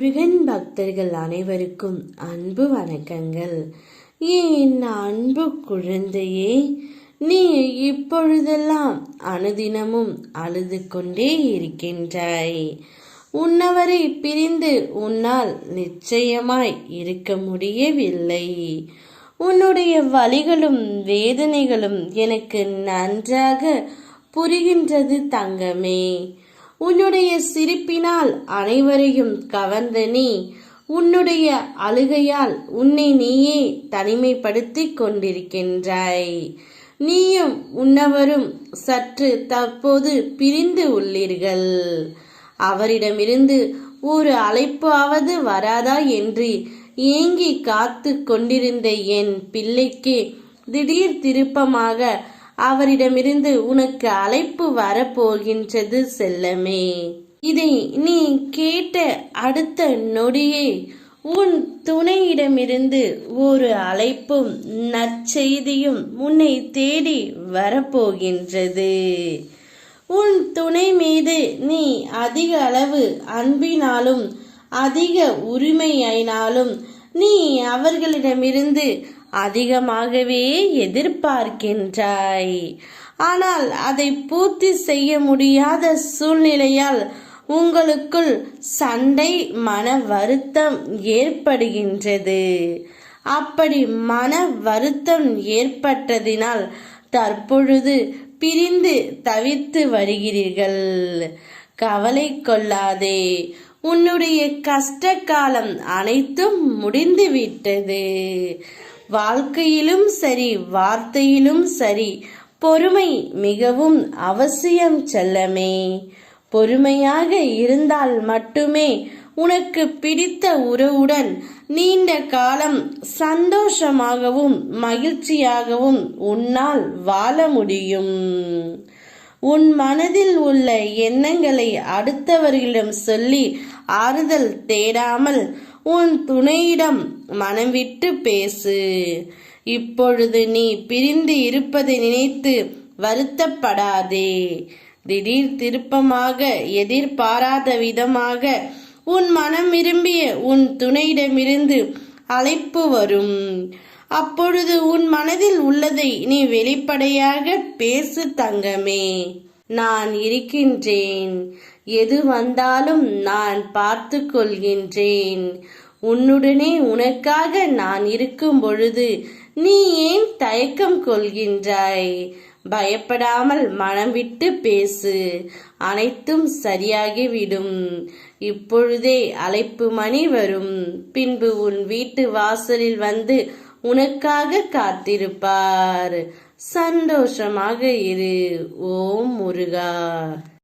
முருகன் பக்தர்கள் அனைவருக்கும் அன்பு வணக்கங்கள். என் அன்பு குழந்தையே, நீ இப்பொழுதெல்லாம் அனுதினமும் அழுது கொண்டே இருக்கின்றாய். உன்னவரை பிரிந்து உன்னால் நிச்சயமாய் இருக்க முடியவில்லை. உன்னுடைய வலிகளும் வேதனைகளும் எனக்கு நன்றாக புரிகின்றது தங்கமே. உன்னுடைய சிரிப்பினால் அனைவரையும் கவர்ந்த நீ உன்னுடைய அழுகையால் உன்னை நீயே தனிமைப்படுத்திக் கொண்டிருக்கின்றாய். நீயும் உன்னவரும் சற்று தற்போது பிரிந்து உள்ளீர்கள். அவரிடமிருந்து ஒரு அழைப்பாவது வராதா என்று ஏங்கி காத்து கொண்டிருந்த என் பிள்ளைக்கு திடீர் திருப்பமாக அவரிடமிருந்து உனக்கு அழைப்பு வரப்போகின்றது செல்லமே. இதை நீ கேட்ட அடுத்த நொடியே உன் துணையிடமிருந்து ஒரு அழைப்பும் நற்செய்தியும் உன்னை தேடி வரப்போகின்றது. உன் துணை மீது நீ அதிக அளவு அன்பினாலும் அதிக உரிமையினாலும் நீ அவர்களிடமிருந்து அதிகமாகவே எதிர்பார்க்கின்றாய். ஆனால் அதை பூர்த்தி செய்ய முடியாத சூழ்நிலையால் உங்களுக்குள் சண்டை, மன வருத்தம் ஏற்படுகின்றது. அப்படி மன வருத்தம் ஏற்பட்டதினால் தற்பொழுது பிரிந்து தவித்து வருகிறீர்கள். கவலை கொள்ளாதே, உன்னுடைய கஷ்ட காலம் அனைத்தும் முடிந்து விட்டது. வாழ்க்கையிலும் சரி, வார்த்தையிலும் சரி, பொறுமை மிகவும் அவசியம் செல்லமே. பொறுமையாக இருந்தால் மட்டுமே உனக்கு பிடித்த உறவுடன் நீண்ட காலம் சந்தோஷமாகவும் மகிழ்ச்சியாகவும் உன்னால் வாழ முடியும். உன் மனதில் உள்ள எண்ணங்களை அடுத்தவர்களிடம் சொல்லி ஆறுதல் தேடாமல் உன் துணையிடம் மனம் விட்டு பேசு. இப்பொழுது நீ பிரிந்து இருப்பதை நினைத்து வருத்தப்படாதே. திடீர் திருப்பமாக எதிர்பாராத விதமாக உன் மனம் விரும்பிய உன் துணையிடமிருந்து அழைப்பு வரும். அப்பொழுது உன் மனதில் உள்ளதை நீ வெளிப்படையாக பேசு தங்கமே. நான் இருக்கின்றேன், எது வந்தாலும் நான் பார்த்து கொள்கின்றேன். உன்னுடனே உனக்காக நான் இருக்கும் பொழுது நீ ஏன் தயக்கம் கொள்கின்றாய்? பயப்படாமல் மனம் விட்டு பேசு, அனைத்தும் சரியாகிவிடும். இப்பொழுதே அழைப்பு மணி வரும். பின்பு உன் வீட்டு வாசலில் வந்து உனக்காக காத்திருப்பார். சந்தோஷமாக இரு. ஓம் முருகா.